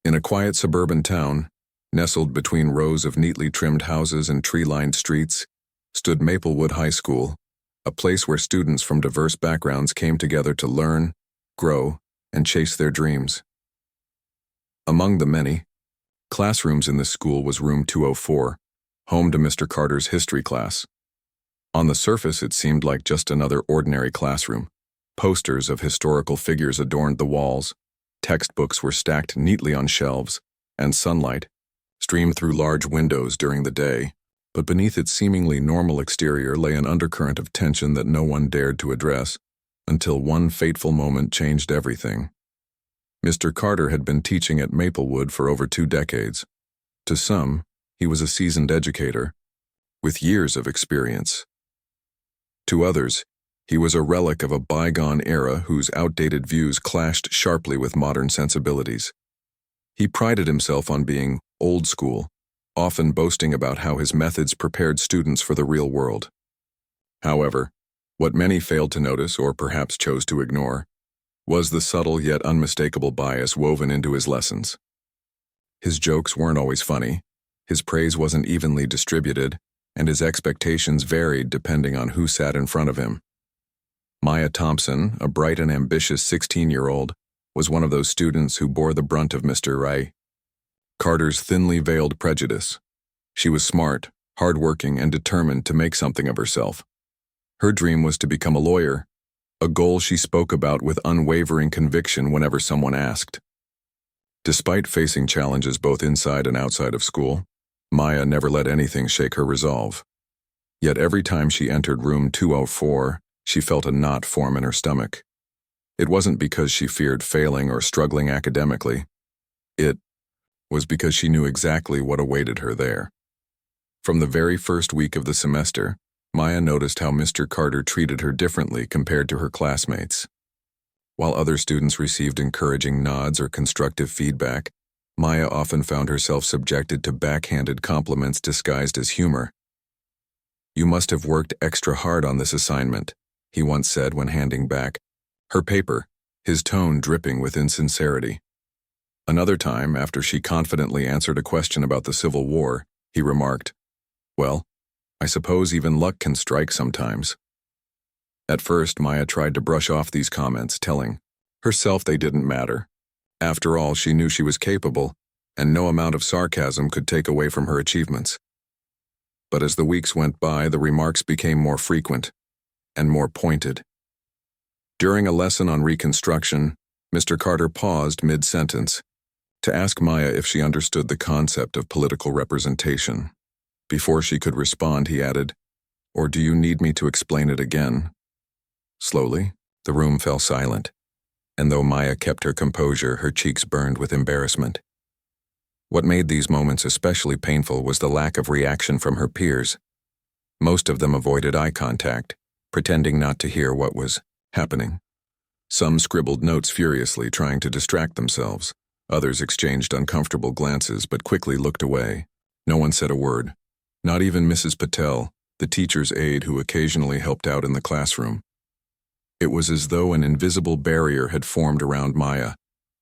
In a quiet suburban town, nestled between rows of neatly trimmed houses and tree-lined streets, stood Maplewood High School, a place where students from diverse backgrounds came together to learn, grow, and chase their dreams. Among the many classrooms in this school was room 204, home to Mr. Carter's history class. On the surface, it seemed like just another ordinary classroom. Posters of historical figures adorned the walls, textbooks were stacked neatly on shelves, and sunlight streamed through large windows during the day. But beneath its seemingly normal exterior lay an undercurrent of tension that no one dared to address, until one fateful moment changed everything. Mr. Carter had been teaching at Maplewood for over 2 decades. To some, he was a seasoned educator, with years of experience. To others, he was a relic of a bygone era whose outdated views clashed sharply with modern sensibilities. He prided himself on being old school, often boasting about how his methods prepared students for the real world. However, what many failed to notice, or perhaps chose to ignore, was the subtle yet unmistakable bias woven into his lessons. His jokes weren't always funny, his praise wasn't evenly distributed, and his expectations varied depending on who sat in front of him. Maya Thompson, a bright and ambitious 16-year-old, was one of those students who bore the brunt of Mr. Carter's thinly veiled prejudice. She was smart, hardworking, and determined to make something of herself. Her dream was to become a lawyer, a goal she spoke about with unwavering conviction whenever someone asked. Despite facing challenges both inside and outside of school, Maya never let anything shake her resolve. Yet every time she entered room 204, she felt a knot form in her stomach. It wasn't because she feared failing or struggling academically. It was because she knew exactly what awaited her there. From the very first week of the semester, Maya noticed how Mr. Carter treated her differently compared to her classmates. While other students received encouraging nods or constructive feedback, Maya often found herself subjected to backhanded compliments disguised as humor. "You must have worked extra hard on this assignment," he once said when handing back her paper, his tone dripping with insincerity. Another time, after she confidently answered a question about the Civil War, he remarked, "Well, I suppose even luck can strike sometimes." At first, Maya tried to brush off these comments, telling herself they didn't matter. After all, she knew she was capable, and no amount of sarcasm could take away from her achievements. But as the weeks went by, the remarks became more frequent and more pointed. During a lesson on Reconstruction, Mr. Carter paused mid-sentence to ask Maya if she understood the concept of political representation. Before she could respond, he added, "Or do you need me to explain it again?" Slowly, the room fell silent, and though Maya kept her composure, her cheeks burned with embarrassment. What made these moments especially painful was the lack of reaction from her peers. Most of them avoided eye contact, pretending not to hear what was happening. Some scribbled notes furiously, trying to distract themselves. Others exchanged uncomfortable glances but quickly looked away. No one said a word, not even Mrs. Patel, the teacher's aide who occasionally helped out in the classroom. It was as though an invisible barrier had formed around Maya,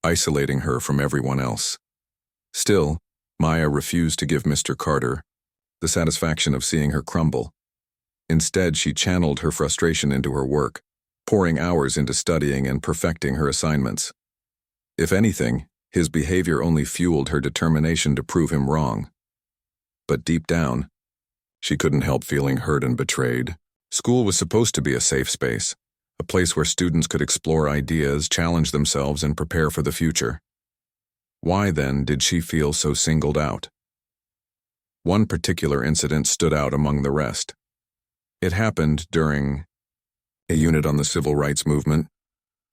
isolating her from everyone else. Still, Maya refused to give Mr. Carter the satisfaction of seeing her crumble. Instead, she channeled her frustration into her work, pouring hours into studying and perfecting her assignments. If anything, his behavior only fueled her determination to prove him wrong. But deep down, she couldn't help feeling hurt and betrayed. School was supposed to be a safe space, a place where students could explore ideas, challenge themselves, and prepare for the future. Why, then, did she feel so singled out? One particular incident stood out among the rest. It happened during a unit on the civil rights movement,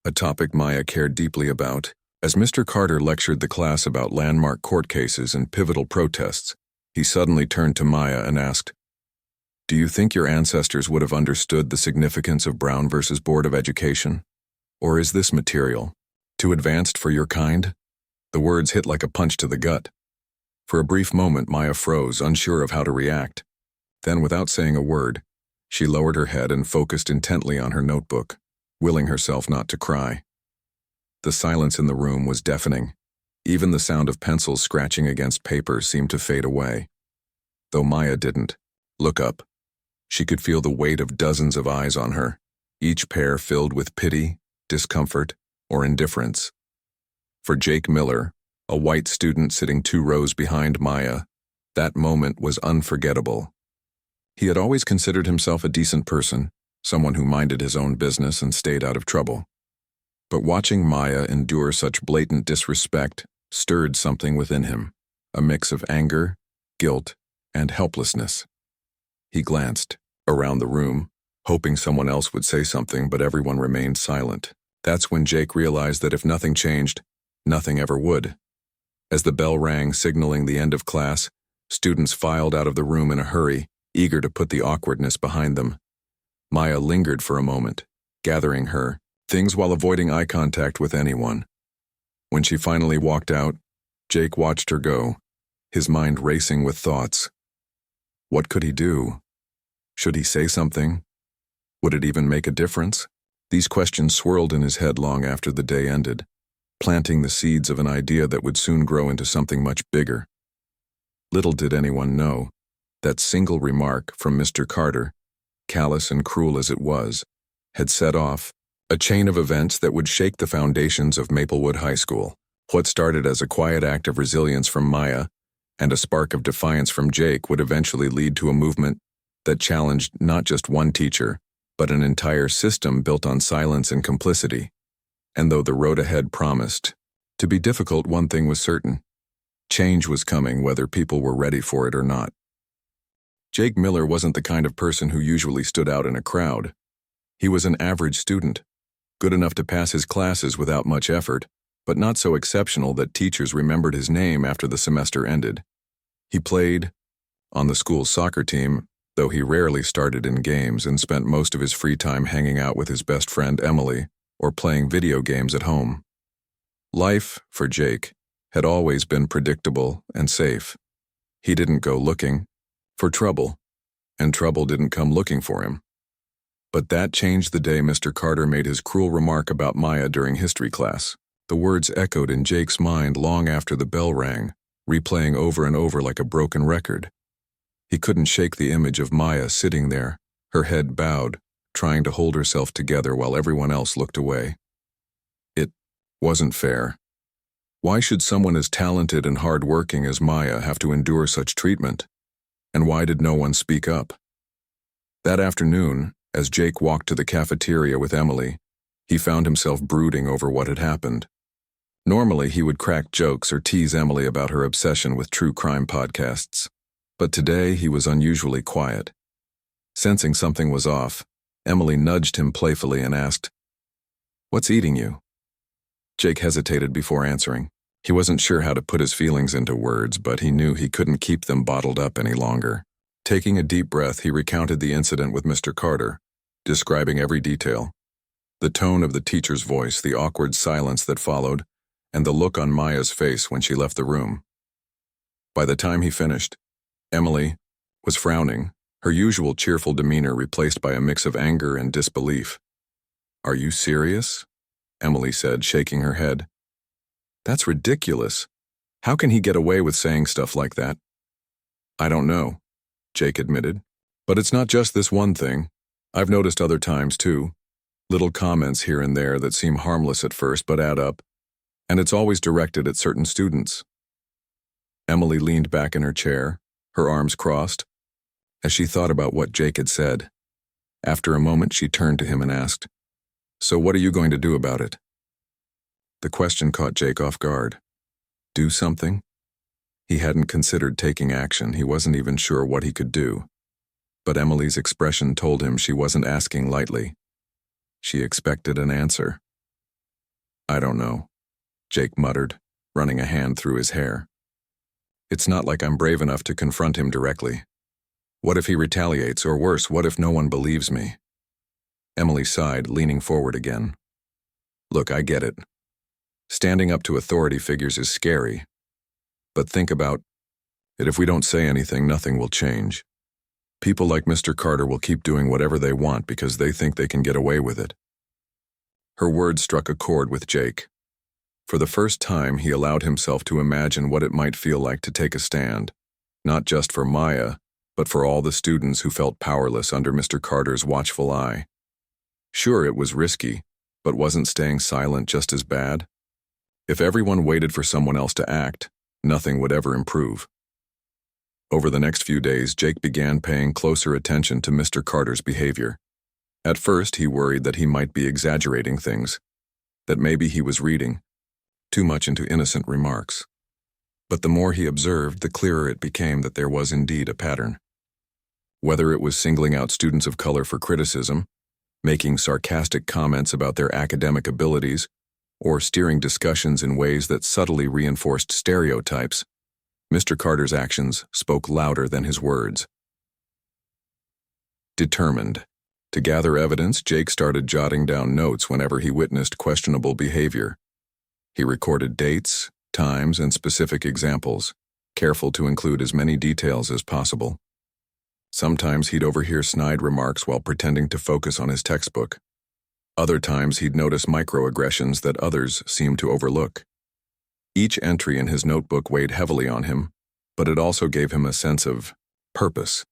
a topic Maya cared deeply about. As Mr. Carter lectured the class about landmark court cases and pivotal protests, he suddenly turned to Maya and asked, "Do you think your ancestors would have understood the significance of Brown versus Board of Education? Or is this material too advanced for your kind?" The words hit like a punch to the gut. For a brief moment, Maya froze, unsure of how to react. Then, without saying a word, she lowered her head and focused intently on her notebook, willing herself not to cry. The silence in the room was deafening. Even the sound of pencils scratching against paper seemed to fade away. Though Maya didn't look up, she could feel the weight of dozens of eyes on her, each pair filled with pity, discomfort, or indifference. For Jake Miller, a white student sitting 2 rows behind Maya, that moment was unforgettable. He had always considered himself a decent person, someone who minded his own business and stayed out of trouble. But watching Maya endure such blatant disrespect stirred something within him, a mix of anger, guilt, and helplessness. He glanced around the room, hoping someone else would say something, but everyone remained silent. That's when Jake realized that if nothing changed, nothing ever would. As the bell rang, signaling the end of class, students filed out of the room in a hurry, eager to put the awkwardness behind them. Maya lingered for a moment, gathering her things while avoiding eye contact with anyone. When she finally walked out, Jake watched her go, his mind racing with thoughts. What could he do? Should he say something? Would it even make a difference? These questions swirled in his head long after the day ended, planting the seeds of an idea that would soon grow into something much bigger. Little did anyone know, that single remark from Mr. Carter, callous and cruel as it was, had set off a chain of events that would shake the foundations of Maplewood High School. What started as a quiet act of resilience from Maya and a spark of defiance from Jake would eventually lead to a movement that challenged not just one teacher, but an entire system built on silence and complicity. And though the road ahead promised to be difficult, one thing was certain. Change was coming, whether people were ready for it or not. Jake Miller wasn't the kind of person who usually stood out in a crowd. He was an average student, good enough to pass his classes without much effort, but not so exceptional that teachers remembered his name after the semester ended. He played on the school's soccer team, though he rarely started in games and spent most of his free time hanging out with his best friend Emily or playing video games at home. Life, for Jake, had always been predictable and safe. He didn't go looking for trouble, and trouble didn't come looking for him. But that changed the day Mr. Carter made his cruel remark about Maya during history class. The words echoed in Jake's mind long after the bell rang, replaying over and over like a broken record. He couldn't shake the image of Maya sitting there, her head bowed, trying to hold herself together while everyone else looked away. It wasn't fair. Why should someone as talented and hard-working as Maya have to endure such treatment? And why did no one speak up? That afternoon, as Jake walked to the cafeteria with Emily, he found himself brooding over what had happened. Normally, he would crack jokes or tease Emily about her obsession with true crime podcasts. But today, he was unusually quiet. Sensing something was off, Emily nudged him playfully and asked, "What's eating you?" Jake hesitated before answering. He wasn't sure how to put his feelings into words, but he knew he couldn't keep them bottled up any longer. Taking a deep breath, he recounted the incident with Mr. Carter, describing every detail. The tone of the teacher's voice, the awkward silence that followed, and the look on Maya's face when she left the room. By the time he finished, Emily was frowning, her usual cheerful demeanor replaced by a mix of anger and disbelief. "Are you serious?" Emily said, shaking her head. "That's ridiculous. How can he get away with saying stuff like that?" "I don't know," Jake admitted. "But it's not just this one thing. I've noticed other times, too. Little comments here and there that seem harmless at first but add up. And it's always directed at certain students." Emily leaned back in her chair, her arms crossed, as she thought about what Jake had said. After a moment, she turned to him and asked, "So what are you going to do about it?" The question caught Jake off guard. Do something? He hadn't considered taking action. He wasn't even sure what he could do. But Emily's expression told him she wasn't asking lightly. She expected an answer. "I don't know," Jake muttered, running a hand through his hair. "It's not like I'm brave enough to confront him directly. What if he retaliates, or worse, what if no one believes me?" Emily sighed, leaning forward again. "Look, I get it. Standing up to authority figures is scary. But think about it. If we don't say anything, nothing will change. People like Mr. Carter will keep doing whatever they want because they think they can get away with it." Her words struck a chord with Jake. For the first time, he allowed himself to imagine what it might feel like to take a stand, not just for Maya, but for all the students who felt powerless under Mr. Carter's watchful eye. Sure, it was risky, but wasn't staying silent just as bad? If everyone waited for someone else to act, nothing would ever improve. Over the next few days, Jake began paying closer attention to Mr. Carter's behavior. At first, he worried that he might be exaggerating things, that maybe he was reading too much into innocent remarks. But the more he observed, the clearer it became that there was indeed a pattern. Whether it was singling out students of color for criticism, making sarcastic comments about their academic abilities, or steering discussions in ways that subtly reinforced stereotypes, Mr. Carter's actions spoke louder than his words. Determined to gather evidence, Jake started jotting down notes whenever he witnessed questionable behavior. He recorded dates, times, and specific examples, careful to include as many details as possible. Sometimes he'd overhear snide remarks while pretending to focus on his textbook. Other times he'd notice microaggressions that others seemed to overlook. Each entry in his notebook weighed heavily on him, but it also gave him a sense of purpose.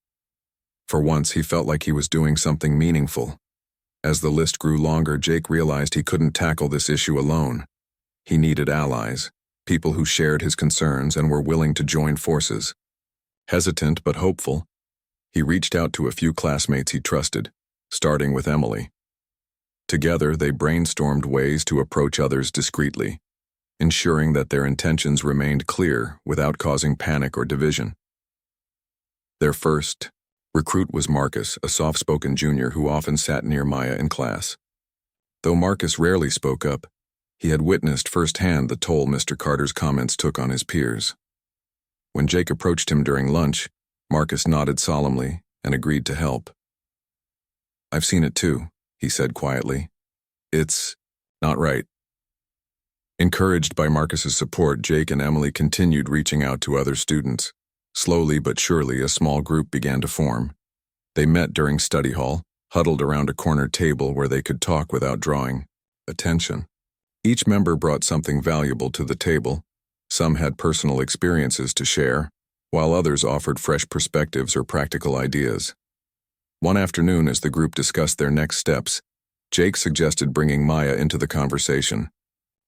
For once, he felt like he was doing something meaningful. As the list grew longer, Jake realized he couldn't tackle this issue alone. He needed allies, people who shared his concerns and were willing to join forces. Hesitant but hopeful, he reached out to a few classmates he trusted, starting with Emily. Together, they brainstormed ways to approach others discreetly, ensuring that their intentions remained clear without causing panic or division. Their first recruit was Marcus, a soft-spoken junior who often sat near Maya in class. Though Marcus rarely spoke up, he had witnessed firsthand the toll Mr. Carter's comments took on his peers. When Jake approached him during lunch, Marcus nodded solemnly and agreed to help. "I've seen it too," he said quietly. "It's not right." Encouraged by Marcus's support, Jake and Emily continued reaching out to other students. Slowly but surely, a small group began to form. They met during study hall, huddled around a corner table where they could talk without drawing attention. Each member brought something valuable to the table. Some had personal experiences to share, while others offered fresh perspectives or practical ideas. One afternoon, as the group discussed their next steps, Jake suggested bringing Maya into the conversation.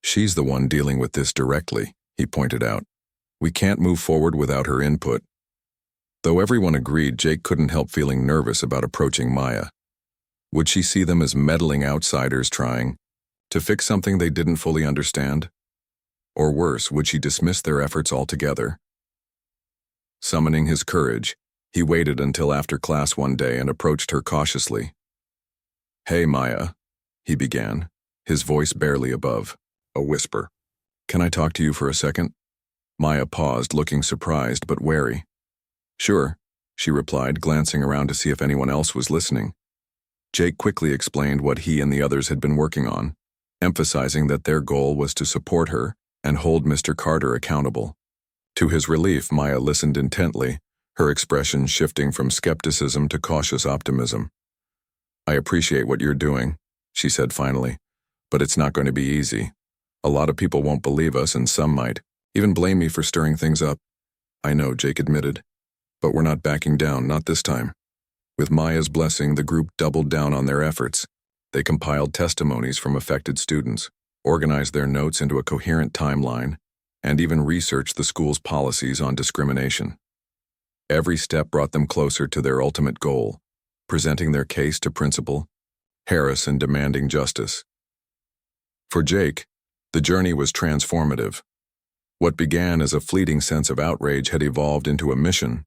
"She's the one dealing with this directly," he pointed out. "We can't move forward without her input." Though everyone agreed, Jake couldn't help feeling nervous about approaching Maya. Would she see them as meddling outsiders trying to fix something they didn't fully understand? Or worse, would she dismiss their efforts altogether? Summoning his courage, he waited until after class one day and approached her cautiously. "Hey, Maya," he began, his voice barely above a whisper. "Can I talk to you for a second?" Maya paused, looking surprised but wary. "Sure," she replied, glancing around to see if anyone else was listening. Jake quickly explained what he and the others had been working on, emphasizing that their goal was to support her and hold Mr. Carter accountable. To his relief, Maya listened intently, her expression shifting from skepticism to cautious optimism. "I appreciate what you're doing," she said finally, "but it's not going to be easy. A lot of people won't believe us, and some might even blame me for stirring things up." "I know," Jake admitted, "but we're not backing down, not this time." With Maya's blessing, the group doubled down on their efforts. They compiled testimonies from affected students, organized their notes into a coherent timeline, and even researched the school's policies on discrimination. Every step brought them closer to their ultimate goal, presenting their case to Principal Harris and demanding justice. For Jake, the journey was transformative. What began as a fleeting sense of outrage had evolved into a mission,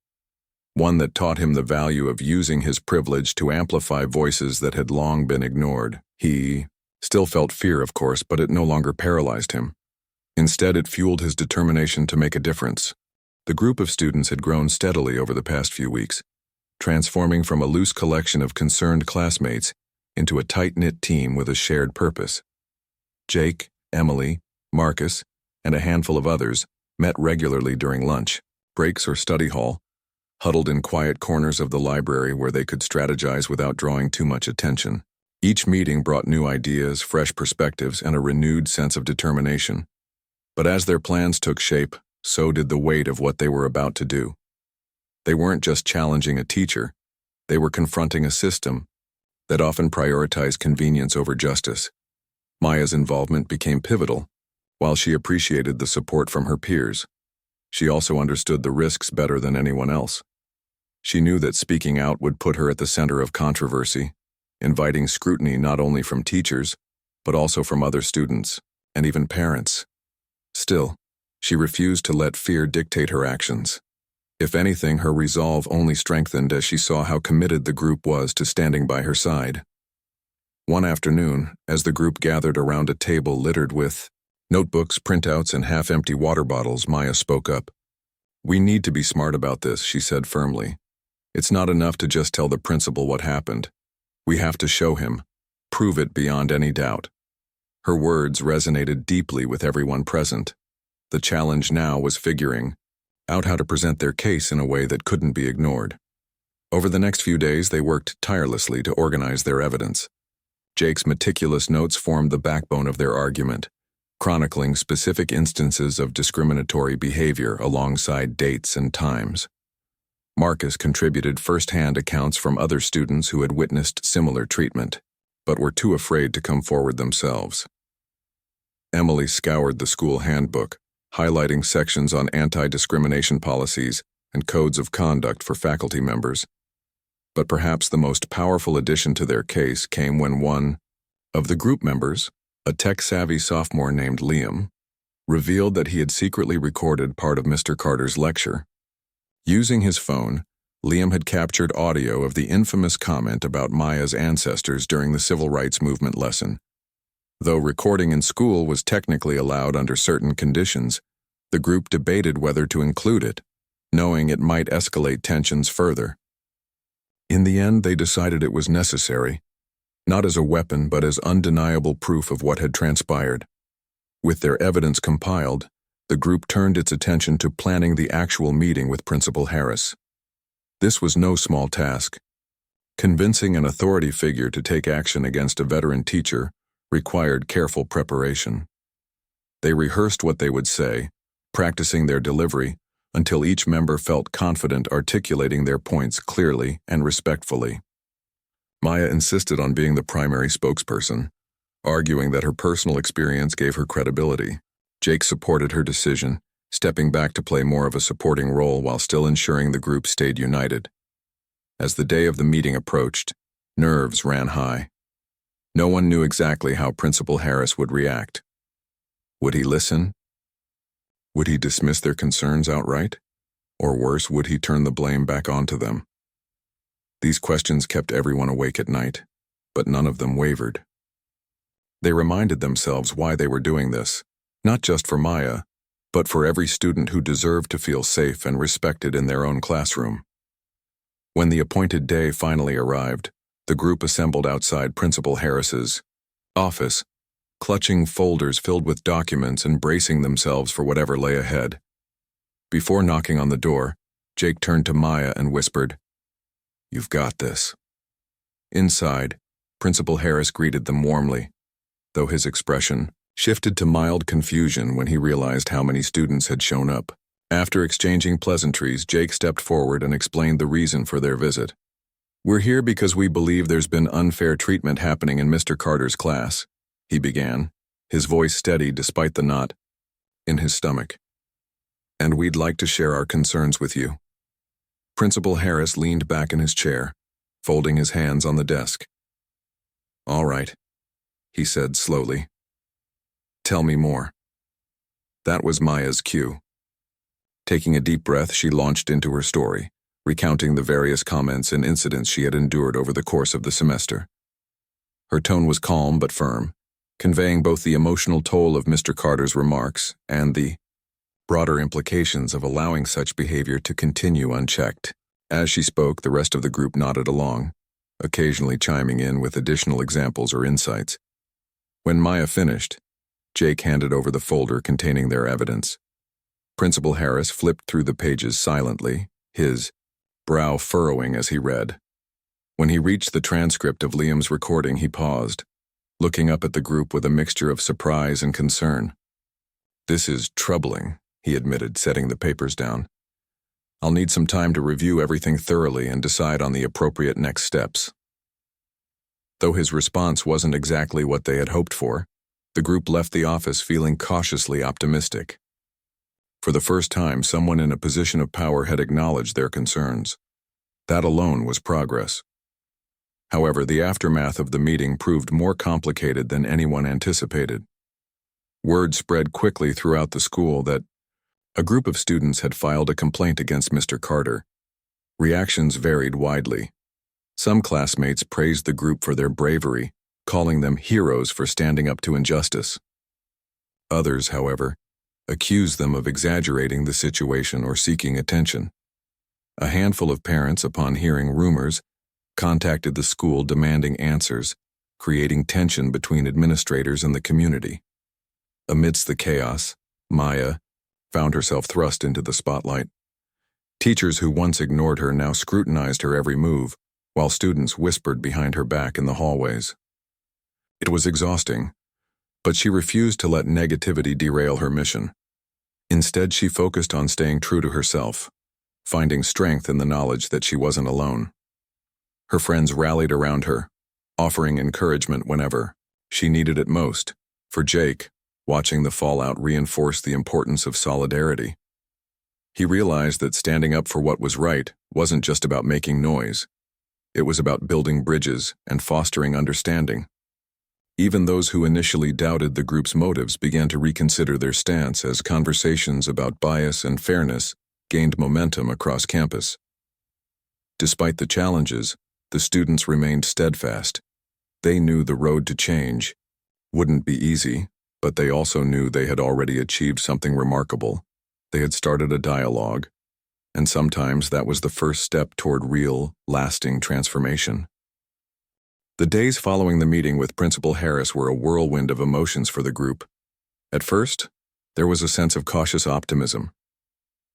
one that taught him the value of using his privilege to amplify voices that had long been ignored. He still felt fear, of course, but it no longer paralyzed him. Instead, it fueled his determination to make a difference. The group of students had grown steadily over the past few weeks, transforming from a loose collection of concerned classmates into a tight-knit team with a shared purpose. Jake, Emily, Marcus, and a handful of others met regularly during lunch, breaks, or study hall, huddled in quiet corners of the library where they could strategize without drawing too much attention. Each meeting brought new ideas, fresh perspectives, and a renewed sense of determination. But as their plans took shape, so did the weight of what they were about to do. They weren't just challenging a teacher, they were confronting a system that often prioritized convenience over justice. Maya's involvement became pivotal. While she appreciated the support from her peers, she also understood the risks better than anyone else. She knew that speaking out would put her at the center of controversy, inviting scrutiny not only from teachers, but also from other students, and even parents. Still, she refused to let fear dictate her actions. If anything, her resolve only strengthened as she saw how committed the group was to standing by her side. One afternoon, as the group gathered around a table littered with notebooks, printouts, and half-empty water bottles, Maya spoke up. "We need to be smart about this," she said firmly. "It's not enough to just tell the principal what happened. We have to show him, prove it beyond any doubt." Her words resonated deeply with everyone present. The challenge now was figuring out how to present their case in a way that couldn't be ignored. Over the next few days, they worked tirelessly to organize their evidence. Jake's meticulous notes formed the backbone of their argument, chronicling specific instances of discriminatory behavior alongside dates and times. Marcus contributed first-hand accounts from other students who had witnessed similar treatment, but were too afraid to come forward themselves. Emily scoured the school handbook, highlighting sections on anti-discrimination policies and codes of conduct for faculty members. But perhaps the most powerful addition to their case came when one of the group members, a tech-savvy sophomore named Liam, revealed that he had secretly recorded part of Mr. Carter's lecture. Using his phone, Liam had captured audio of the infamous comment about Maya's ancestors during the Civil Rights Movement lesson. Though recording in school was technically allowed under certain conditions, the group debated whether to include it, knowing it might escalate tensions further. In the end, they decided it was necessary, not as a weapon but as undeniable proof of what had transpired. With their evidence compiled, the group turned its attention to planning the actual meeting with Principal Harris. This was no small task. Convincing an authority figure to take action against a veteran teacher required careful preparation. They rehearsed what they would say, practicing their delivery until each member felt confident articulating their points clearly and respectfully. Maya insisted on being the primary spokesperson, arguing that her personal experience gave her credibility. Jake supported her decision, stepping back to play more of a supporting role while still ensuring the group stayed united. As the day of the meeting approached, nerves ran high. No one knew exactly how Principal Harris would react. Would he listen? Would he dismiss their concerns outright? Or worse, would he turn the blame back onto them? These questions kept everyone awake at night, but none of them wavered. They reminded themselves why they were doing this, not just for Maya, but for every student who deserved to feel safe and respected in their own classroom. When the appointed day finally arrived, the group assembled outside Principal Harris's office, clutching folders filled with documents and bracing themselves for whatever lay ahead. Before knocking on the door, Jake turned to Maya and whispered, "You've got this." Inside, Principal Harris greeted them warmly, though his expression shifted to mild confusion when he realized how many students had shown up. After exchanging pleasantries, Jake stepped forward and explained the reason for their visit. "We're here because we believe there's been unfair treatment happening in Mr. Carter's class," he began, his voice steady despite the knot in his stomach. "And we'd like to share our concerns with you." Principal Harris leaned back in his chair, folding his hands on the desk. "All right," he said slowly. "Tell me more." That was Maya's cue. Taking a deep breath, she launched into her story, recounting the various comments and incidents she had endured over the course of the semester. Her tone was calm but firm, conveying both the emotional toll of Mr. Carter's remarks and the broader implications of allowing such behavior to continue unchecked. As she spoke, the rest of the group nodded along, occasionally chiming in with additional examples or insights. When Maya finished, Jake handed over the folder containing their evidence. Principal Harris flipped through the pages silently, his brow furrowing as he read. When he reached the transcript of Liam's recording, he paused, looking up at the group with a mixture of surprise and concern. "This is troubling," he admitted, setting the papers down. "I'll need some time to review everything thoroughly and decide on the appropriate next steps." Though his response wasn't exactly what they had hoped for, the group left the office feeling cautiously optimistic. For the first time, someone in a position of power had acknowledged their concerns. That alone was progress. However, the aftermath of the meeting proved more complicated than anyone anticipated. Word spread quickly throughout the school that a group of students had filed a complaint against Mr. Carter. Reactions varied widely. Some classmates praised the group for their bravery, calling them heroes for standing up to injustice. Others, however, accused them of exaggerating the situation or seeking attention. A handful of parents, upon hearing rumors, contacted the school demanding answers, creating tension between administrators and the community. Amidst the chaos, Maya found herself thrust into the spotlight. Teachers who once ignored her now scrutinized her every move, while students whispered behind her back in the hallways. It was exhausting, but she refused to let negativity derail her mission. Instead, she focused on staying true to herself, finding strength in the knowledge that she wasn't alone. Her friends rallied around her, offering encouragement whenever she needed it most. For Jake, watching the fallout reinforced the importance of solidarity. He realized that standing up for what was right wasn't just about making noise. It was about building bridges and fostering understanding. Even those who initially doubted the group's motives began to reconsider their stance as conversations about bias and fairness gained momentum across campus. Despite the challenges, the students remained steadfast. They knew the road to change wouldn't be easy, but they also knew they had already achieved something remarkable. They had started a dialogue, and sometimes that was the first step toward real, lasting transformation. The days following the meeting with Principal Harris were a whirlwind of emotions for the group. At first, there was a sense of cautious optimism.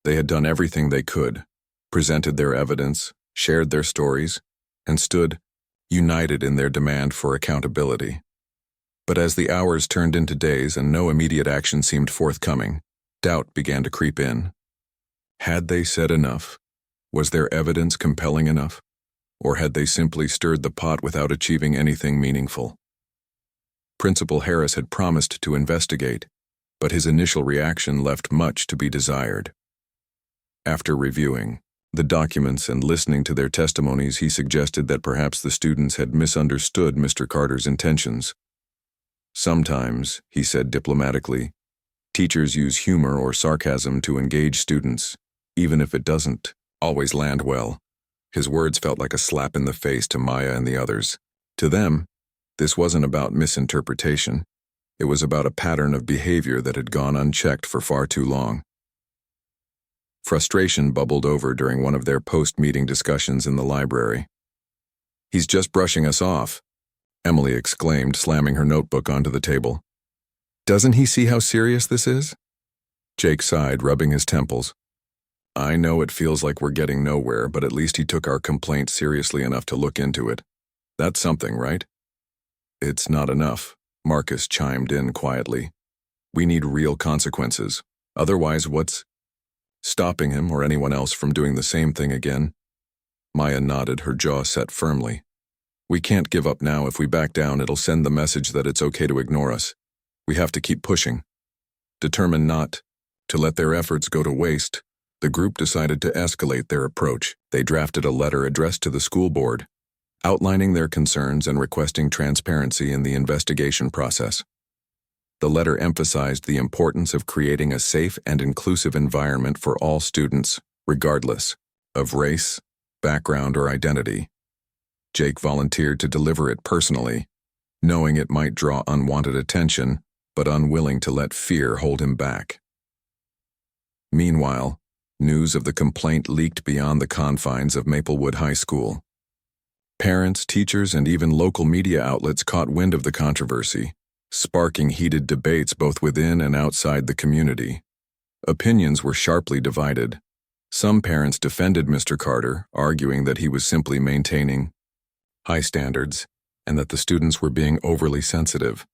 They had done everything they could, presented their evidence, shared their stories, and stood united in their demand for accountability. But as the hours turned into days and no immediate action seemed forthcoming, doubt began to creep in. Had they said enough? Was their evidence compelling enough? Or had they simply stirred the pot without achieving anything meaningful? Principal Harris had promised to investigate, but his initial reaction left much to be desired. After reviewing the documents and listening to their testimonies, he suggested that perhaps the students had misunderstood Mr. Carter's intentions. Sometimes, he said diplomatically, teachers use humor or sarcasm to engage students, even if it doesn't always land well. His words felt like a slap in the face to Maya and the others. To them, this wasn't about misinterpretation. It was about a pattern of behavior that had gone unchecked for far too long. Frustration bubbled over during one of their post-meeting discussions in the library. "He's just brushing us off," Emily exclaimed, slamming her notebook onto the table. "Doesn't he see how serious this is?" Jake sighed, rubbing his temples. "I know it feels like we're getting nowhere, but at least he took our complaint seriously enough to look into it. That's something, right?" "It's not enough," Marcus chimed in quietly. "We need real consequences. Otherwise, what's stopping him or anyone else from doing the same thing again?" Maya nodded, her jaw set firmly. "We can't give up now. If we back down, it'll send the message that it's okay to ignore us. We have to keep pushing." Determined not to let their efforts go to waste, the group decided to escalate their approach. They drafted a letter addressed to the school board, outlining their concerns and requesting transparency in the investigation process. The letter emphasized the importance of creating a safe and inclusive environment for all students, regardless of race, background, or identity. Jake volunteered to deliver it personally, knowing it might draw unwanted attention, but unwilling to let fear hold him back. Meanwhile, news of the complaint leaked beyond the confines of Maplewood High School. Parents, teachers, and even local media outlets caught wind of the controversy, sparking heated debates both within and outside the community. Opinions were sharply divided. Some parents defended Mr. Carter, arguing that he was simply maintaining high standards and that the students were being overly sensitive.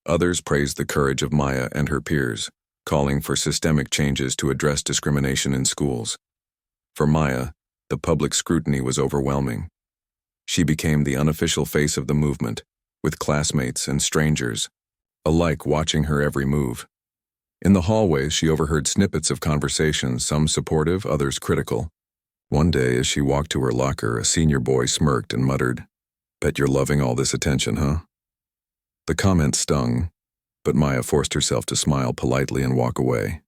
Others praised the courage of Maya and her peers, calling for systemic changes to address discrimination in schools. For Maya, the public scrutiny was overwhelming. She became the unofficial face of the movement, with classmates and strangers alike watching her every move. In the hallways, she overheard snippets of conversations, some supportive, others critical. One day, as she walked to her locker, a senior boy smirked and muttered, "Bet you're loving all this attention, huh?" The comment stung, but Maya forced herself to smile politely and walk away.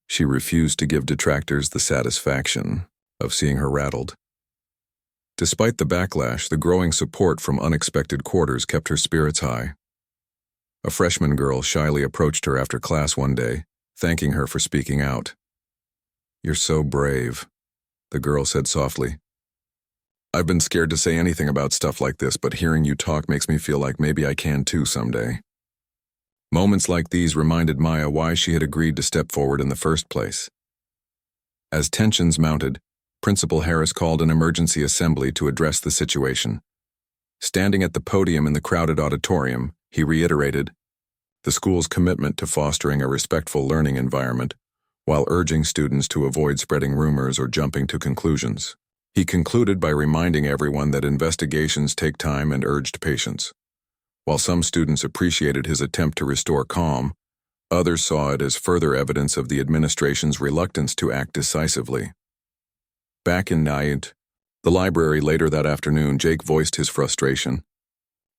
She refused to give detractors the satisfaction of seeing her rattled. Despite the backlash, the growing support from unexpected quarters kept her spirits high. A freshman girl shyly approached her after class one day, thanking her for speaking out. "You're so brave," the girl said softly. "I've been scared to say anything about stuff like this, but hearing you talk makes me feel like maybe I can too someday." Moments like these reminded Maya why she had agreed to step forward in the first place. As tensions mounted, Principal Harris called an emergency assembly to address the situation. Standing at the podium in the crowded auditorium, he reiterated the school's commitment to fostering a respectful learning environment, while urging students to avoid spreading rumors or jumping to conclusions. He concluded by reminding everyone that investigations take time and urged patience. While some students appreciated his attempt to restore calm, others saw it as further evidence of the administration's reluctance to act decisively. Back in Nayant, the library later that afternoon, Jake voiced his frustration.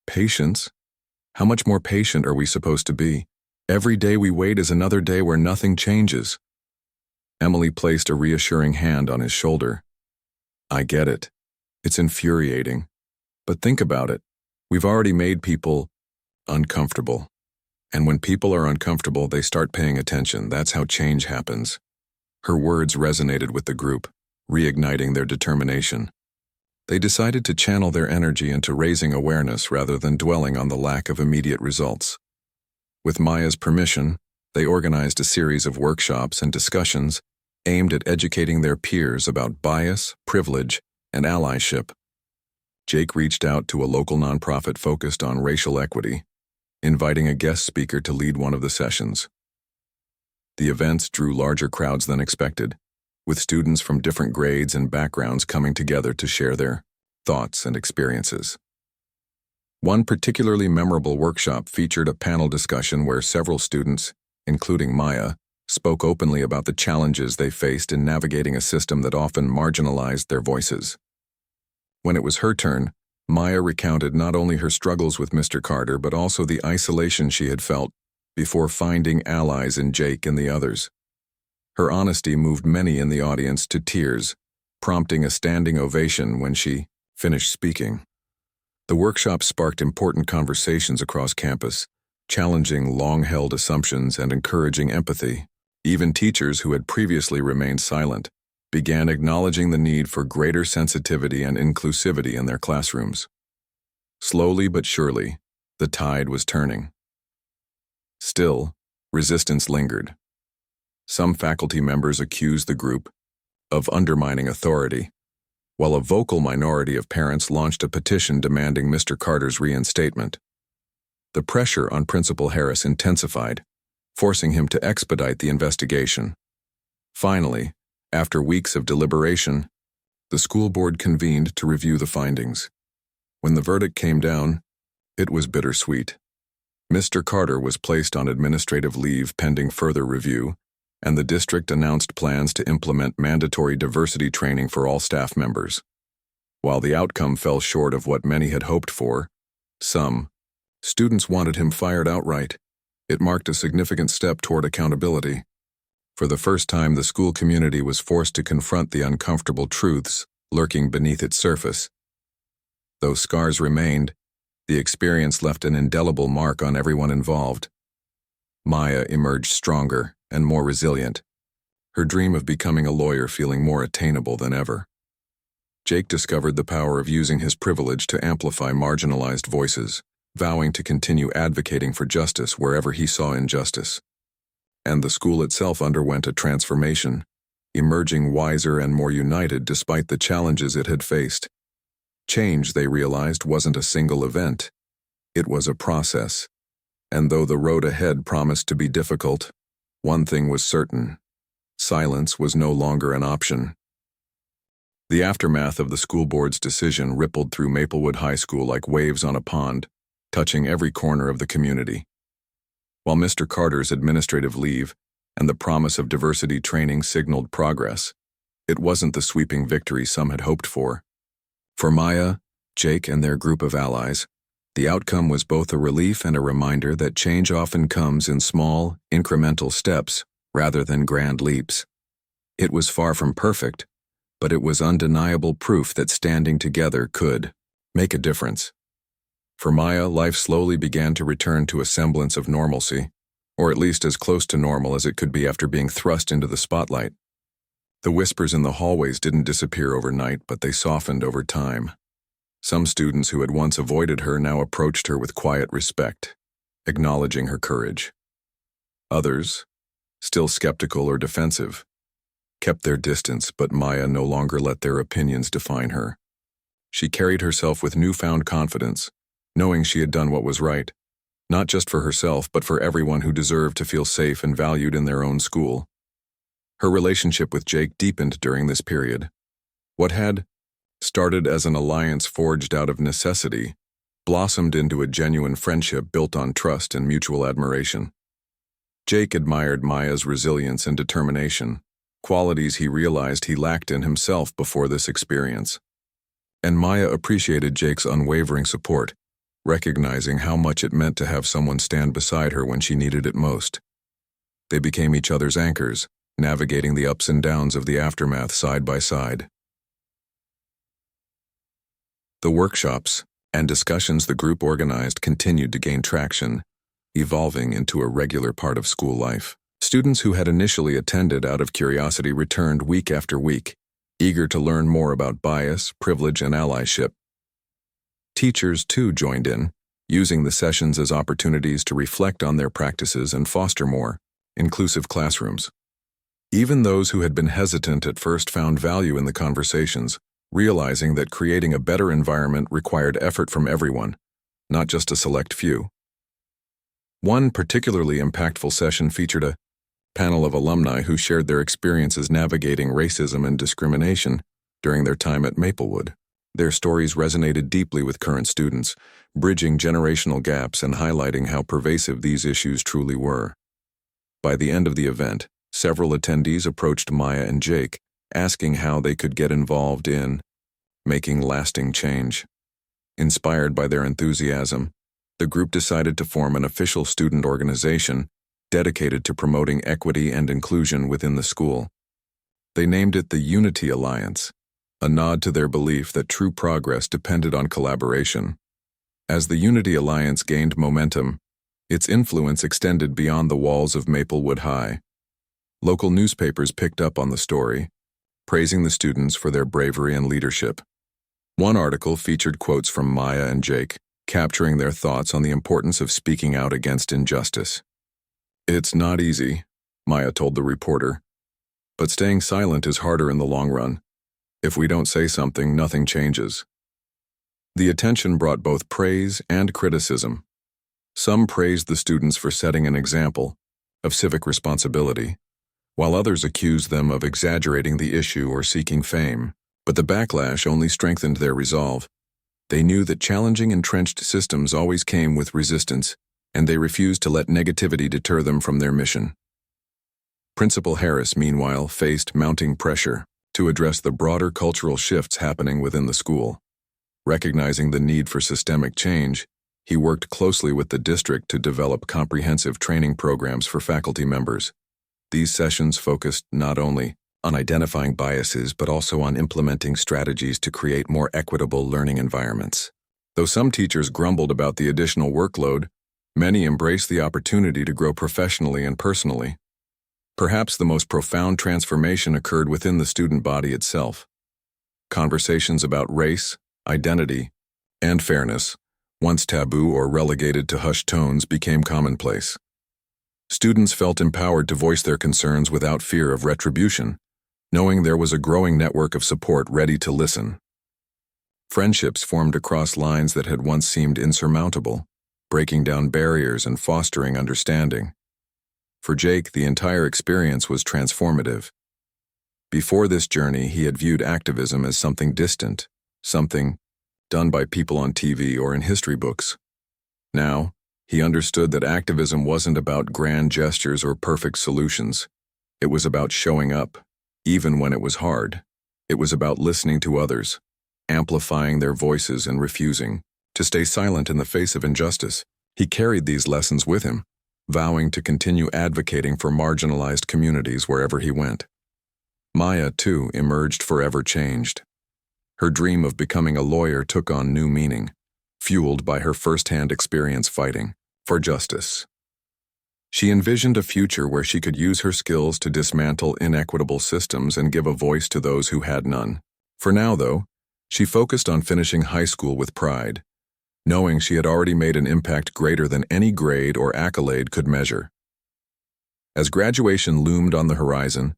"Patience? How much more patient are we supposed to be? Every day we wait is another day where nothing changes." Emily placed a reassuring hand on his shoulder. "I get it. It's infuriating. But think about it. We've already made people uncomfortable. And when people are uncomfortable, they start paying attention. That's how change happens." Her words resonated with the group, reigniting their determination. They decided to channel their energy into raising awareness rather than dwelling on the lack of immediate results. With Maya's permission, they organized a series of workshops and discussions aimed at educating their peers about bias, privilege, and allyship. Jake reached out to a local nonprofit focused on racial equity, inviting a guest speaker to lead one of the sessions. The events drew larger crowds than expected, with students from different grades and backgrounds coming together to share their thoughts and experiences. One particularly memorable workshop featured a panel discussion where several students, including Maya, spoke openly about the challenges they faced in navigating a system that often marginalized their voices. When it was her turn, Maya recounted not only her struggles with Mr. Carter but also the isolation she had felt before finding allies in Jake and the others. Her honesty moved many in the audience to tears, prompting a standing ovation when she finished speaking. The workshop sparked important conversations across campus, challenging long-held assumptions and encouraging empathy. Even teachers who had previously remained silent began acknowledging the need for greater sensitivity and inclusivity in their classrooms. Slowly but surely, the tide was turning. Still, resistance lingered. Some faculty members accused the group of undermining authority, while a vocal minority of parents launched a petition demanding Mr. Carter's reinstatement. The pressure on Principal Harris intensified, forcing him to expedite the investigation. Finally, after weeks of deliberation, the school board convened to review the findings. When the verdict came down, it was bittersweet. Mr. Carter was placed on administrative leave pending further review, and the district announced plans to implement mandatory diversity training for all staff members. While the outcome fell short of what many had hoped for, some students wanted him fired outright. It marked a significant step toward accountability. For the first time, the school community was forced to confront the uncomfortable truths lurking beneath its surface. Though scars remained, the experience left an indelible mark on everyone involved. Maya emerged stronger and more resilient, her dream of becoming a lawyer feeling more attainable than ever. Jake discovered the power of using his privilege to amplify marginalized voices, vowing to continue advocating for justice wherever he saw injustice. And the school itself underwent a transformation, emerging wiser and more united despite the challenges it had faced. Change, they realized, wasn't a single event. It was a process. And though the road ahead promised to be difficult, One thing was certain: silence was no longer an option. The aftermath of the school board's decision rippled through Maplewood High School like waves on a pond, touching every corner of the community. While Mr. Carter's administrative leave and the promise of diversity training signaled progress, it wasn't the sweeping victory some had hoped for. For Maya, Jake, and their group of allies, the outcome was both a relief and a reminder that change often comes in small, incremental steps rather than grand leaps. It was far from perfect, but it was undeniable proof that standing together could make a difference. For Maya, life slowly began to return to a semblance of normalcy, or at least as close to normal as it could be after being thrust into the spotlight. The whispers in the hallways didn't disappear overnight, but they softened over time. Some students who had once avoided her now approached her with quiet respect, acknowledging her courage. Others, still skeptical or defensive, kept their distance, but Maya no longer let their opinions define her. She carried herself with newfound confidence, knowing she had done what was right, not just for herself but for everyone who deserved to feel safe and valued in their own school. Her relationship with Jake deepened during this period. What had started as an alliance forged out of necessity blossomed into a genuine friendship built on trust and mutual admiration. Jake admired Maya's resilience and determination, qualities he realized he lacked in himself before this experience. And Maya appreciated Jake's unwavering support, recognizing how much it meant to have someone stand beside her when she needed it most. They became each other's anchors, navigating the ups and downs of the aftermath side by side. The workshops and discussions the group organized continued to gain traction, evolving into a regular part of school life. Students who had initially attended out of curiosity returned week after week, eager to learn more about bias, privilege, and allyship. Teachers, too, joined in, using the sessions as opportunities to reflect on their practices and foster more inclusive classrooms. Even those who had been hesitant at first found value in the conversations, realizing that creating a better environment required effort from everyone, not just a select few. One particularly impactful session featured a panel of alumni who shared their experiences navigating racism and discrimination during their time at Maplewood. Their stories resonated deeply with current students, bridging generational gaps and highlighting how pervasive these issues truly were. By the end of the event, several attendees approached Maya and Jake, asking how they could get involved in making lasting change. Inspired by their enthusiasm, the group decided to form an official student organization dedicated to promoting equity and inclusion within the school. They named it the Unity Alliance, a nod to their belief that true progress depended on collaboration. As the Unity Alliance gained momentum, its influence extended beyond the walls of Maplewood High. Local newspapers picked up on the story, praising the students for their bravery and leadership. One article featured quotes from Maya and Jake, capturing their thoughts on the importance of speaking out against injustice. "It's not easy," Maya told the reporter, "but staying silent is harder in the long run. If we don't say something, nothing changes." The attention brought both praise and criticism. Some praised the students for setting an example of civic responsibility, while others accused them of exaggerating the issue or seeking fame. But the backlash only strengthened their resolve. They knew that challenging entrenched systems always came with resistance, and they refused to let negativity deter them from their mission. Principal Harris, meanwhile, faced mounting pressure to address the broader cultural shifts happening within the school. Recognizing the need for systemic change, he worked closely with the district to develop comprehensive training programs for faculty members. These sessions focused not only on identifying biases but also on implementing strategies to create more equitable learning environments. Though some teachers grumbled about the additional workload, many embraced the opportunity to grow professionally and personally. Perhaps the most profound transformation occurred within the student body itself. Conversations about race, identity, and fairness, once taboo or relegated to hushed tones, became commonplace. Students felt empowered to voice their concerns without fear of retribution, knowing there was a growing network of support ready to listen. Friendships formed across lines that had once seemed insurmountable, breaking down barriers and fostering understanding. For Jake, the entire experience was transformative. Before this journey, he had viewed activism as something distant, something done by people on TV or in history books. Now, he understood that activism wasn't about grand gestures or perfect solutions. It was about showing up, even when it was hard. It was about listening to others, amplifying their voices and refusing to stay silent in the face of injustice. He carried these lessons with him, vowing to continue advocating for marginalized communities wherever he went. Maya, too, emerged forever changed. Her dream of becoming a lawyer took on new meaning, fueled by her first-hand experience fighting for justice. She envisioned a future where she could use her skills to dismantle inequitable systems and give a voice to those who had none. For now, though, she focused on finishing high school with pride, knowing she had already made an impact greater than any grade or accolade could measure. As graduation loomed on the horizon,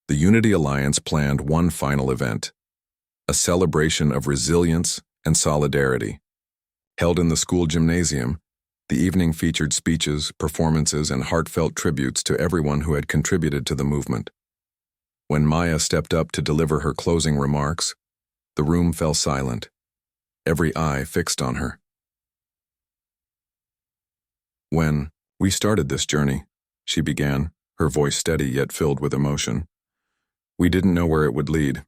the Unity Alliance planned one final event, a celebration of resilience and solidarity. Held in the school gymnasium, the evening featured speeches, performances, and heartfelt tributes to everyone who had contributed to the movement. When Maya stepped up to deliver her closing remarks, the room fell silent, every eye fixed on her. When we started this journey, she began, her voice steady yet filled with emotion. We didn't know where it would lead.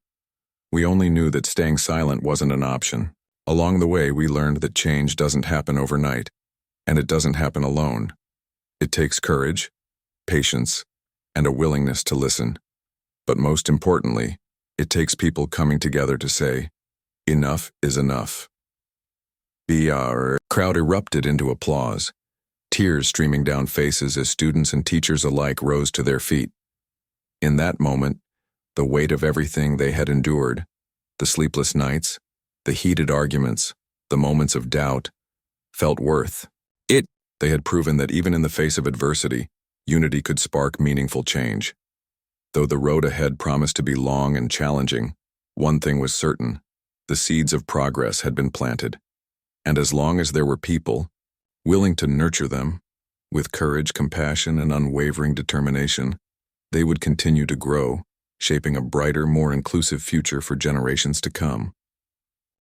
We only knew that staying silent wasn't an option. Along the way, we learned that change doesn't happen overnight, and it doesn't happen alone. It takes courage, patience, and a willingness to listen. But most importantly, it takes people coming together to say, enough is enough. The crowd erupted into applause, tears streaming down faces as students and teachers alike rose to their feet. In that moment, the weight of everything they had endured, the sleepless nights, the heated arguments, the moments of doubt, felt worth it. They had proven that even in the face of adversity, unity could spark meaningful change. Though the road ahead promised to be long and challenging, one thing was certain: the seeds of progress had been planted. And as long as there were people willing to nurture them, with courage, compassion, and unwavering determination, they would continue to grow, shaping a brighter, more inclusive future for generations to come.